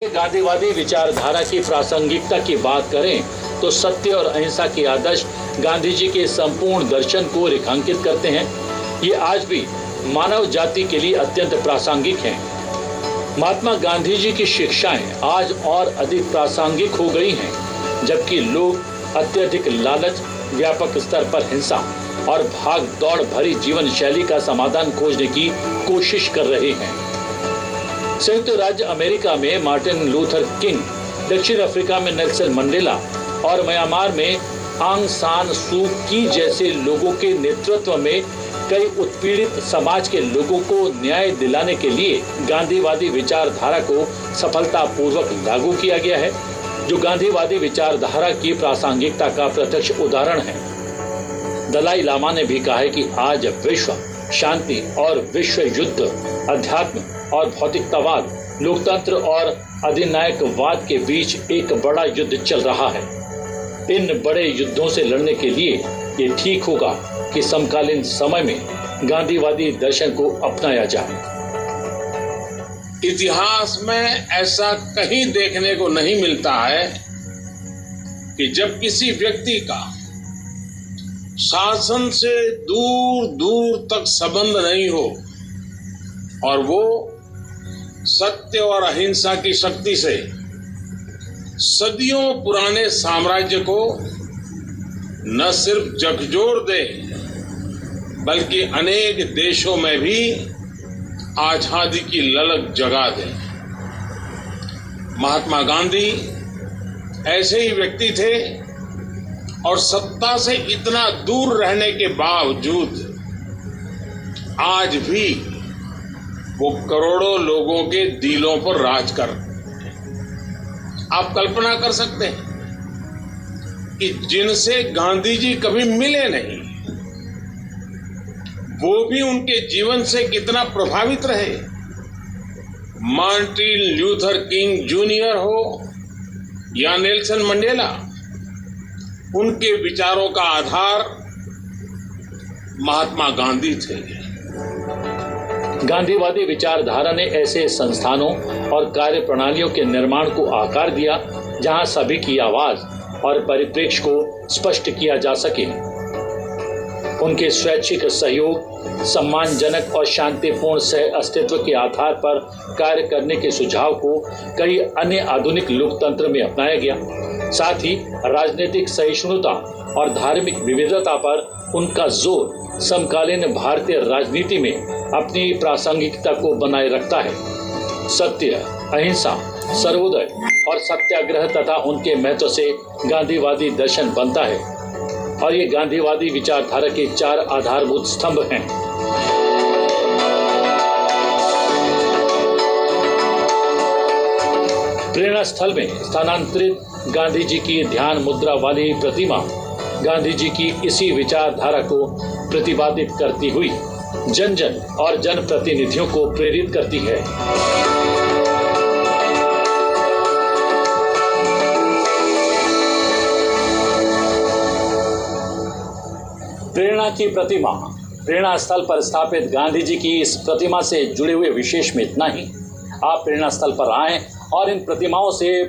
गांधीवादी विचारधारा की प्रासंगिकता की बात करें तो सत्य और अहिंसा के आदर्श गांधी जी के संपूर्ण दर्शन को रेखांकित करते हैं। ये आज भी मानव जाति के लिए अत्यंत प्रासंगिक हैं। महात्मा गांधी जी की शिक्षाएं आज और अधिक प्रासंगिक हो गई हैं, जबकि लोग अत्यधिक लालच, व्यापक स्तर पर हिंसा और भाग दौड़ भरी जीवन शैली का समाधान खोजने की कोशिश कर रहे हैं। संयुक्त राज्य अमेरिका में मार्टिन लूथर किंग, दक्षिण अफ्रीका में नेल्सन मंडेला और म्यांमार में आंग सान सू की जैसे लोगों के नेतृत्व में कई उत्पीड़ित समाज के लोगों को न्याय दिलाने के लिए गांधीवादी विचारधारा को सफलतापूर्वक लागू किया गया है, जो गांधीवादी विचारधारा की प्रासंगिकता का प्रत्यक्ष उदाहरण है। दलाई लामा ने भी कहा है कि आज विश्व शांति और विश्व युद्ध, अध्यात्म और भौतिकतावाद, लोकतंत्र और अधिनायकवाद के बीच एक बड़ा युद्ध चल रहा है। इन बड़े युद्धों से लड़ने के लिए ये ठीक होगा कि समकालीन समय में गांधीवादी दर्शन को अपनाया जाए। इतिहास में ऐसा कहीं देखने को नहीं मिलता है कि जब किसी व्यक्ति का शासन से दूर दूर तक संबंध नहीं हो और वो सत्य और अहिंसा की शक्ति से सदियों पुराने साम्राज्य को न सिर्फ झकझोर दे, बल्कि अनेक देशों में भी आजादी की ललक जगा दे। महात्मा गांधी ऐसे ही व्यक्ति थे और सत्ता से इतना दूर रहने के बावजूद आज भी वो करोड़ों लोगों के दिलों पर राज कर। आप कल्पना कर सकते हैं कि जिनसे गांधी जी कभी मिले नहीं, वो भी उनके जीवन से कितना प्रभावित रहे। मार्टिन लूथर किंग जूनियर हो या नेल्सन मंडेला, उनके विचारों का आधार महात्मा गांधी थे। गांधीवादी विचारधारा ने ऐसे संस्थानों और कार्य प्रणालियों के निर्माण को आकार दिया जहां सभी की आवाज और परिप्रेक्ष्य को स्पष्ट किया जा सके। उनके स्वैच्छिक सहयोग, सम्मानजनक और शांतिपूर्ण सह अस्तित्व के आधार पर कार्य करने के सुझाव को कई अन्य आधुनिक लोकतंत्र में अपनाया गया। साथ ही राजनीतिक सहिष्णुता और धार्मिक विविधता पर उनका जोर समकालीन भारतीय राजनीति में अपनी प्रासंगिकता को बनाए रखता है। सत्य, अहिंसा, सर्वोदय और सत्याग्रह तथा उनके महत्व से गांधीवादी दर्शन बनता है और ये गांधीवादी विचारधारा के 4 आधारभूत स्तंभ हैं। प्रेरणा स्थल में स्थानांतरित गांधी जी की ध्यान मुद्रा वाली प्रतिमा गांधी जी की इसी विचारधारा को प्रतिपादित करती हुई जन जन और जनप्रतिनिधियों को प्रेरित करती है। प्रेरणा की प्रतिमा। प्रेरणा स्थल पर स्थापित गांधी जी की इस प्रतिमा से जुड़े हुए विशेष में इतना ही। आप प्रेरणा स्थल पर आएं और इन प्रतिमाओं से